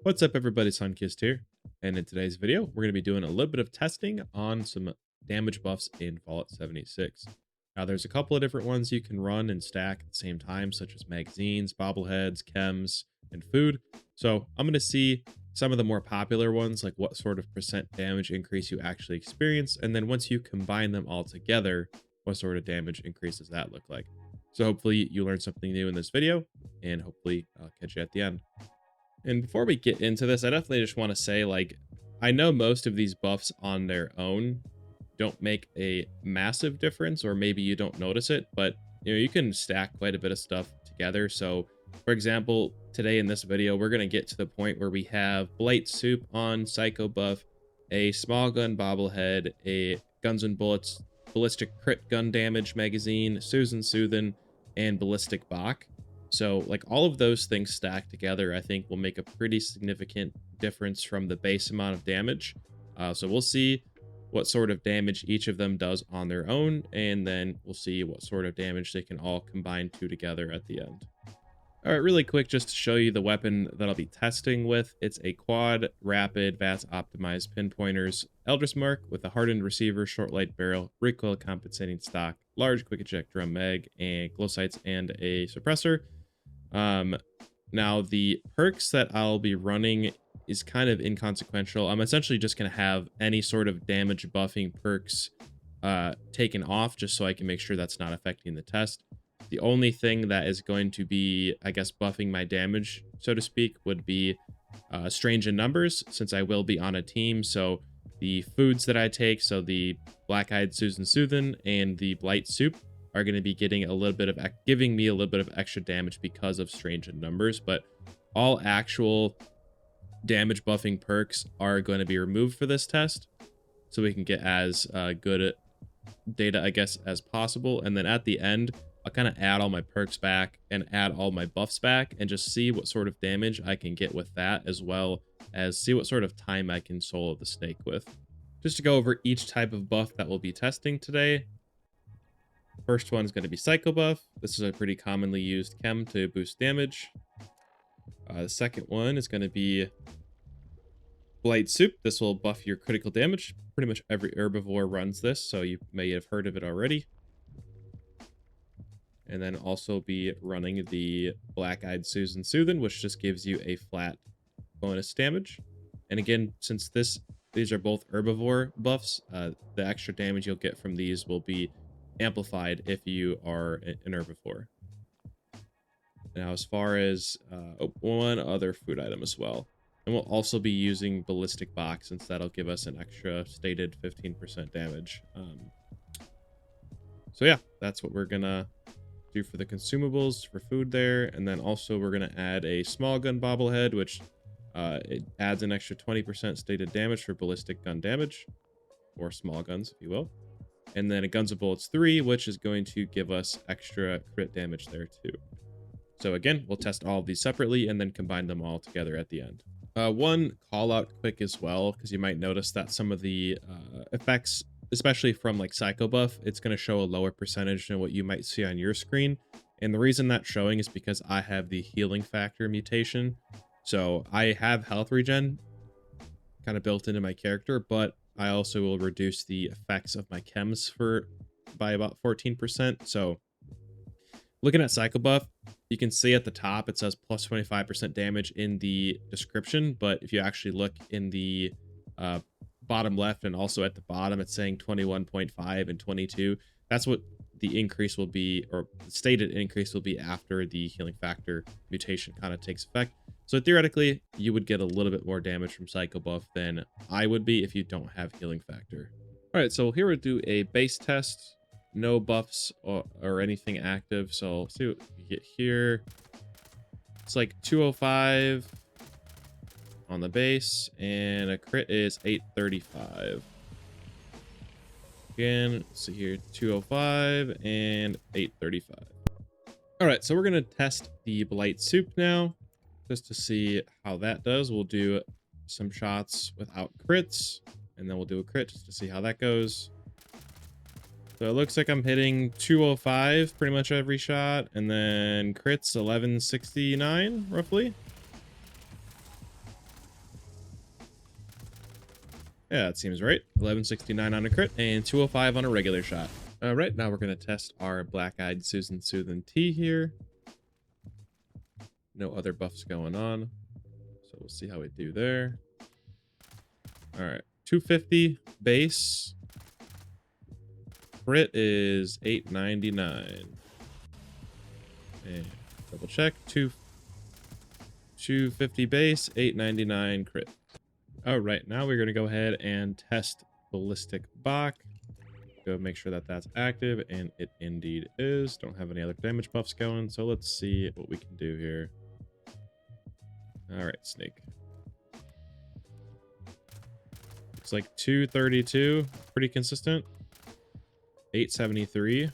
What's up, everybody? Sunkissed here, and in today's video, we're going to be doing a little bit of testing on some damage buffs in Fallout 76. Now, there's a couple of different ones you can run and stack at the same time, such as magazines, bobbleheads, chems, and food. So I'm going to see some of the more popular ones, like what sort of percent damage increase you actually experience, and then once you combine them all together, what sort of damage increase does that look like? So hopefully you learned something new in this video, and hopefully I'll catch you at the end. And before we get into this, I definitely just want to say, I know most of these buffs on their own don't make a massive difference, or maybe you don't notice it, but you can stack quite a bit of stuff together. So for example, today in this video, we're going to get to the point where we have Blight Soup on Psychobuff, a small gun bobblehead, a guns and bullets, ballistic crit gun damage magazine, Soothin, and Ballistic Bock. So all of those things stacked together, I think will make a pretty significant difference from the base amount of damage. So we'll see what sort of damage each of them does on their own, and then we'll see what sort of damage they can all combine to together at the end. All right, really quick, just to show you the weapon that I'll be testing with. It's a quad rapid VATS optimized pinpointers Eldris Mark with a hardened receiver, short light barrel, recoil compensating stock, large quick eject drum mag, and glow sights and a suppressor. Now the perks that I'll be running is kind of inconsequential. I'm essentially just going to have any sort of damage buffing perks taken off, just so I can make sure that's not affecting the test. The only thing that is going to be, I guess, buffing my damage, so to speak, would be strange in numbers, since I will be on a team. So the foods that I take, so the black-eyed Soothin and the Blight Soup, are going to be giving me a little bit of extra damage because of strange in numbers, but all actual damage buffing perks are going to be removed for this test, so we can get as good data, I guess, as possible. And then at the end, I'll kind of add all my perks back and add all my buffs back and just see what sort of damage I can get with that, as well as see what sort of time I can solo the snake with. Just to go over each type of buff that we'll be testing today. First one is going to be Psychobuff. This is a pretty commonly used chem to boost damage. The second one is going to be Blight Soup. This will buff your critical damage. Pretty much every herbivore runs this, so you may have heard of it already. And then also be running the Black-Eyed Soothin, which just gives you a flat bonus damage. And again, since these are both herbivore buffs, the extra damage you'll get from these will be amplified if you are an herbivore. Now, as far as one other food item as well, and we'll also be using Ballistic Bock, since that'll give us an extra stated 15% damage. So yeah, that's what we're gonna do for the consumables for food there. And then also we're gonna add a small gun bobblehead, which it adds an extra 20% stated damage for ballistic gun damage, or small guns, if you will. And then a Guns and Bullets 3, which is going to give us extra crit damage there too. So again, we'll test all of these separately and then combine them all together at the end. One call out quick as well, because you might notice that some of the effects, especially from Psychobuff, it's going to show a lower percentage than what you might see on your screen. And the reason that's showing is because I have the healing factor mutation. So I have health regen kind of built into my character, but I also will reduce the effects of my chems by about 14%. So looking at Psychobuff, you can see at the top it says plus 25% damage in the description, but if you actually look in the bottom left and also at the bottom, it's saying 21.5 and 22. That's what the increase will be, or the stated increase will be, after the healing factor mutation kind of takes effect. So theoretically, you would get a little bit more damage from Psychobuff than I would be if you don't have healing factor. All right, so here we'll do a base test. No buffs or anything active. So let's see what we get here. It's 205 on the base, and a crit is 835. Again, let's see here, 205 and 835. All right, so we're gonna test the Blight Soup now, just to see how that does. We'll do some shots without crits, and then we'll do a crit just to see how that goes. So it looks like I'm hitting 205 pretty much every shot, and then crits 1169 roughly. Yeah, that seems right. 1169 on a crit and 205 on a regular shot. All right, now we're going to test our Black-Eyed Susan Soothin Tea here. No other buffs going on, so we'll see how we do there. All right, 250 base. Crit is 899. And double check, 250 base, 899 crit. All right, now we're going to go ahead and test Ballistic Bock. Go make sure that that's active, and it indeed is. Don't have any other damage buffs going, so let's see what we can do here. All right, Snake. Looks like 232, pretty consistent. 873.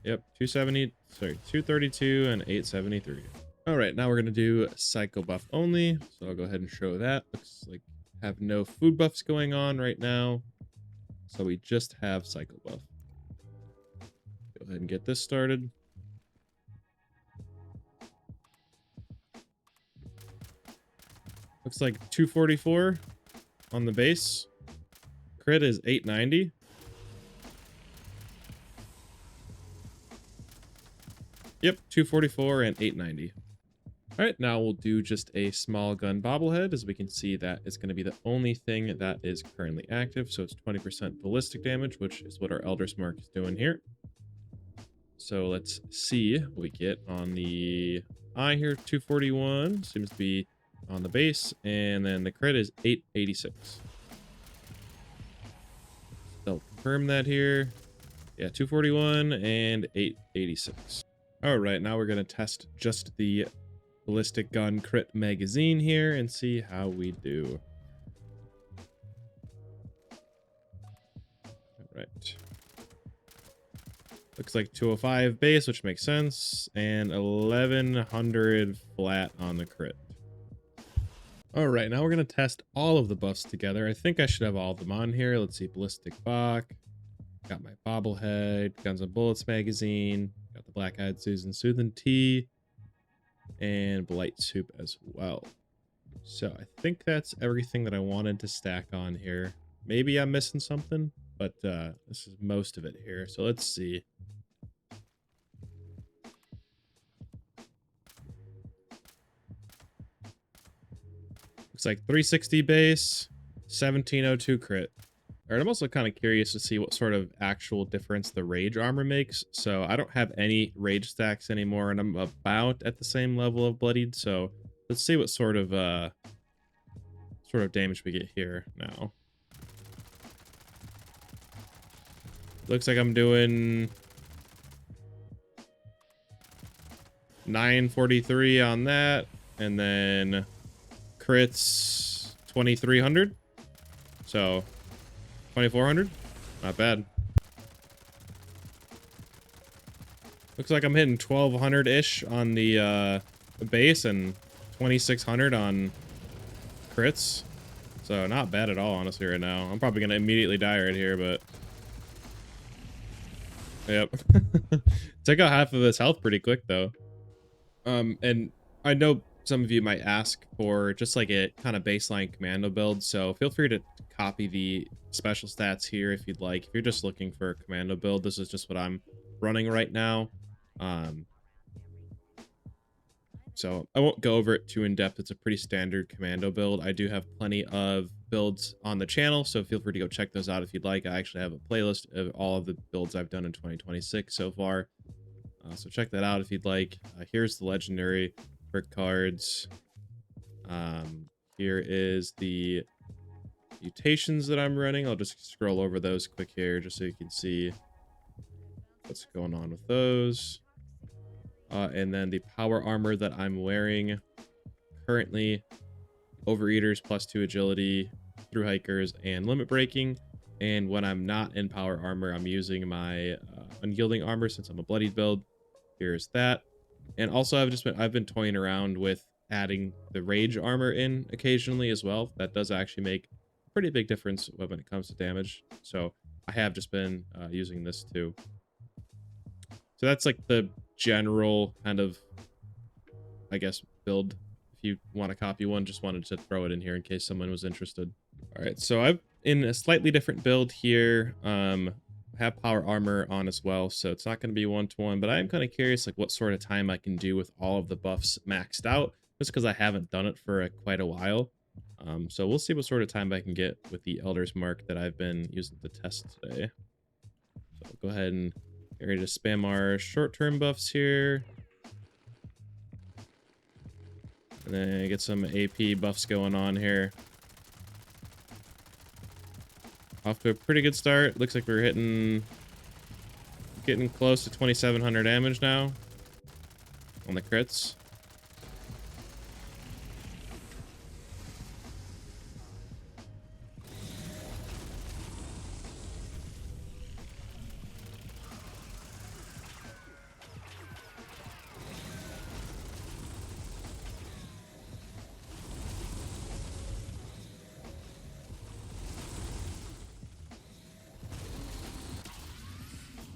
Yep, 232 and 873. All right, now we're going to do Psychobuff only. So I'll go ahead and show that. Looks like have no food buffs going on right now. So we just have Psychobuff. Go ahead and get this started. Looks like 244 on the base. Crit is 890. Yep, 244 and 890. All right, now we'll do just a small gun bobblehead. As we can see, that is going to be the only thing that is currently active. So it's 20% ballistic damage, which is what our Elder's Mark is doing here. So let's see what we get on the eye here. 241 seems to be on the base, and then the crit is 886. They'll confirm that here. Yeah, 241 and 886. All right, now we're going to test just the ballistic gun crit magazine here and see how we do. All right. Looks like 205 base, which makes sense, and 1100 flat on the crit. All right, now we're going to test all of the buffs together. I think I should have all of them on here. Let's see, Ballistic Bock. Got my Bobblehead, Guns and Bullets magazine. Got the Black-Eyed Susan Soothin Tea. And Blight Soup as well. So I think that's everything that I wanted to stack on here. Maybe I'm missing something, but this is most of it here. So let's see. Looks like 360 base, 1702 crit. All right, I'm also kind of curious to see what sort of actual difference the rage armor makes. So I don't have any rage stacks anymore, and I'm about at the same level of bloodied. So let's see what sort of damage we get here now. Looks like I'm doing 943 on that, and then crits 2300. So 2400, not bad. Looks like I'm hitting 1200-ish on the base and 2600 on crits. So not bad at all, honestly, right now. I'm probably gonna immediately die right here, but yep. Took out half of his health pretty quick though. And I know some of you might ask for just like a kind of baseline commando build, so feel free to copy the special stats here if you'd like. If you're just looking for a commando build, this is just what I'm running right now. So I won't go over it too in depth. It's a pretty standard commando build. I do have plenty of builds on the channel, so feel free to go check those out if you'd like. I actually have a playlist of all of the builds I've done in 2026 so far. So check that out if you'd like. Here's the legendary brick cards. Here is the mutations that I'm running. I'll just scroll over those quick here just so you can see what's going on with those. And then the power armor that I'm wearing currently: Overeaters, +2 agility, through hikers, and limit breaking. And when I'm not in power armor, I'm using my unyielding armor since I'm a bloodied build. Here's that. And also I've been toying around with adding the rage armor in occasionally as well. That does actually make a pretty big difference when it comes to damage. So I have just been using this too. So that's like the general kind of, I guess, build. If you want to copy one, just wanted to throw it in here in case someone was interested. All right, so I'm in a slightly different build here. Have power armor on as well, so it's not going to be 1-to-1, but I am kind of curious like what sort of time I can do with all of the buffs maxed out, just because I haven't done it for quite a while. So we'll see what sort of time I can get with the Elder's Mark that I've been using to test today. So I'll go ahead and get ready to spam our short-term buffs here. And then get some AP buffs going on here. Off to a pretty good start. Looks like we're getting close to 2,700 damage now on the crits.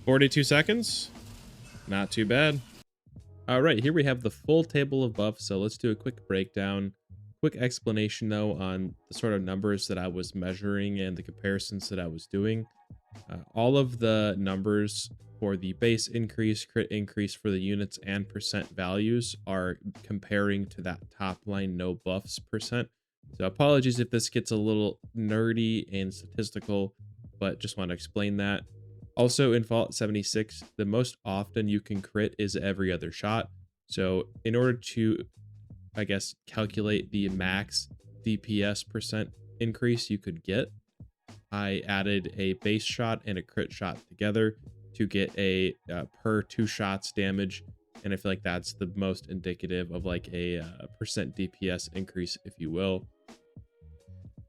42 seconds. Not too bad. All right, here we have the full table of buffs. So let's do a quick breakdown. Quick explanation, though, on the sort of numbers that I was measuring and the comparisons that I was doing. All of the numbers for the base increase, crit increase for the units, and percent values are comparing to that top line no buffs percent. So apologies if this gets a little nerdy and statistical, but just want to explain that. Also, in Fallout 76, the most often you can crit is every other shot. So in order to, I guess, calculate the max DPS percent increase you could get, I added a base shot and a crit shot together to get a per 2 shots damage. And I feel like that's the most indicative of like a percent DPS increase, if you will.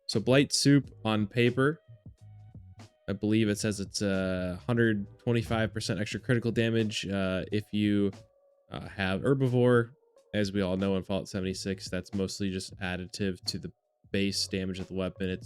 So Blight Soup on paper, I believe it says it's 125% extra critical damage if you have Herbivore. As we all know in Fallout 76, that's mostly just additive to the base damage of the weapon.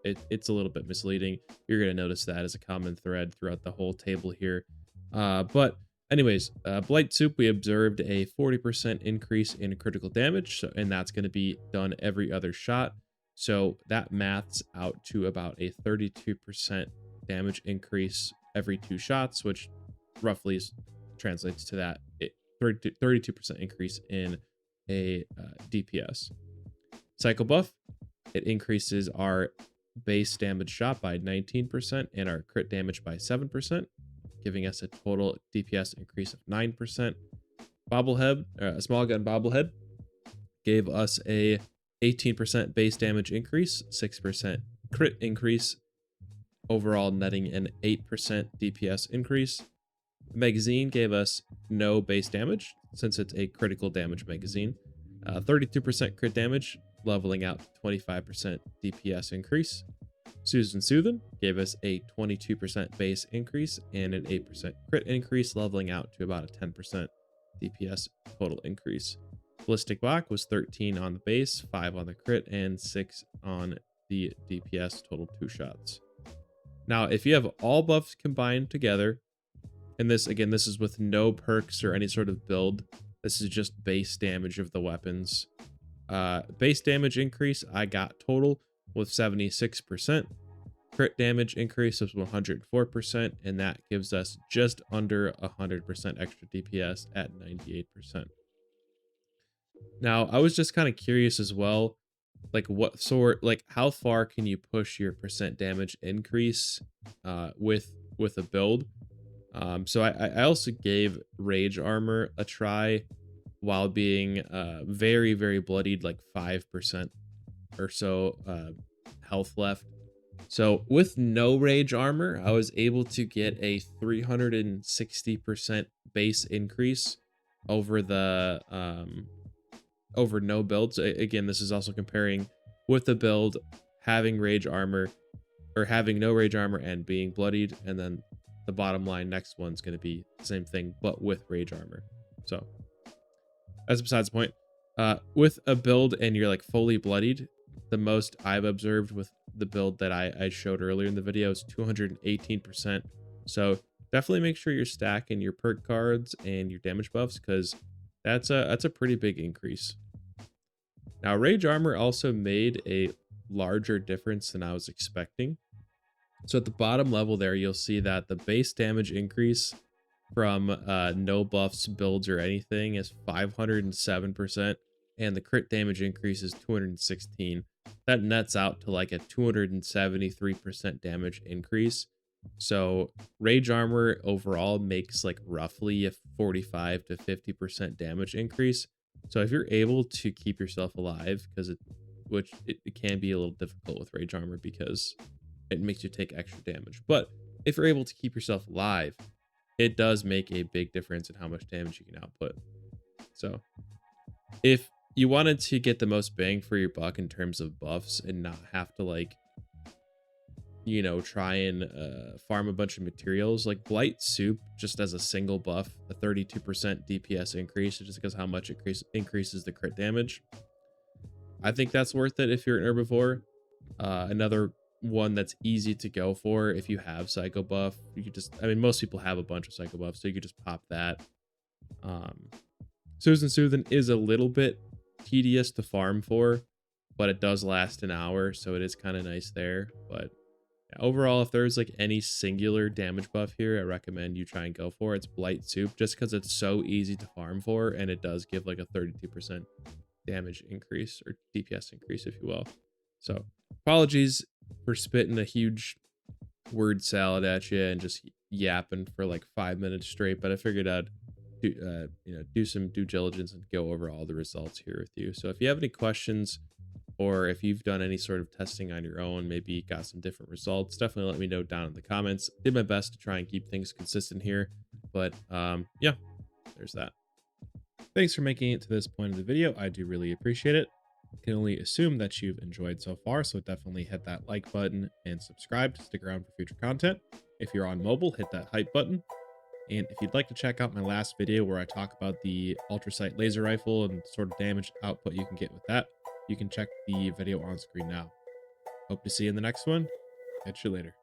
It's a little bit misleading. You're going to notice that as a common thread throughout the whole table here. But anyways, Blight Soup, we observed a 40% increase in critical damage, and that's going to be done every other shot. So that maths out to about a 32% damage increase every 2 shots, which roughly translates to that 32% increase in a DPS. Psychobuff, it increases our base damage shot by 19% and our crit damage by 7%, giving us a total DPS increase of 9%. Bobblehead, a small gun Bobblehead, gave us a 18% base damage increase, 6% crit increase, overall netting an 8% DPS increase. The magazine gave us no base damage since it's a critical damage magazine. 32% crit damage, leveling out 25% DPS increase. Soothin gave us a 22% base increase and an 8% crit increase, leveling out to about a 10% DPS total increase. Ballistic Bock was 13 on the base, 5 on the crit, and 6 on the DPS total 2 shots. Now, if you have all buffs combined together, and this, again, this is with no perks or any sort of build, this is just base damage of the weapons. Base damage increase, I got total with 76%. Crit damage increase was 104%, and that gives us just under 100% extra DPS at 98%. Now, I was just kind of curious as well, like how far can you push your percent damage increase with a build? So I also gave Rage Armor a try while being very, very bloodied, like 5% or so health left. So with no Rage Armor, I was able to get a 360% base increase over the over no builds. Again, this is also comparing with the build, having Rage Armor or having no Rage Armor and being bloodied, and then the bottom line next one's going to be the same thing but with Rage Armor. So that's besides the point. With a build and you're like fully bloodied, the most I've observed with the build that I showed earlier in the video is 218%. So definitely make sure you're stacking your perk cards and your damage buffs, because that's a pretty big increase. Now, Rage Armor also made a larger difference than I was expecting. So at the bottom level there, you'll see that the base damage increase from no buffs, builds, or anything is 507%, and the crit damage increase is 216. That nets out to like a 273% damage increase. So Rage Armor overall makes like roughly a 45 to 50% damage increase. So if you're able to keep yourself alive, because it can be a little difficult with Rage Armor because it makes you take extra damage. But if you're able to keep yourself alive, it does make a big difference in how much damage you can output. So if you wanted to get the most bang for your buck in terms of buffs and not have to like, try and farm a bunch of materials, like Blight Soup just as a single buff, a 32% DPS increase just because how much it increases the crit damage. I think that's worth it if you're an herbivore. Another one that's easy to go for if you have Psychobuff. You could just, I mean, most people have a bunch of Psychobuffs, so you could just pop that. Soothin is a little bit tedious to farm for, but it does last an hour, so it is kind of nice there. But yeah, overall, if there's like any singular damage buff here, I recommend you try and go for it. It's Blight Soup, just because it's so easy to farm for, and it does give like a 32% damage increase, or DPS increase, if you will. So apologies for spitting a huge word salad at you and just yapping for like 5 minutes straight, but I figured I'd do some due diligence and go over all the results here with you. So if you have any questions, or if you've done any sort of testing on your own, maybe got some different results, definitely let me know down in the comments. Did my best to try and keep things consistent here, but yeah, there's that. Thanks for making it to this point of the video. I do really appreciate it. I can only assume that you've enjoyed so far, so definitely hit that like button and subscribe to stick around for future content. If you're on mobile, hit that hype button. And if you'd like to check out my last video where I talk about the ultrasight laser rifle and sort of damage output you can get with that, you can check the video on screen now. Hope to see you in the next one. Catch you later.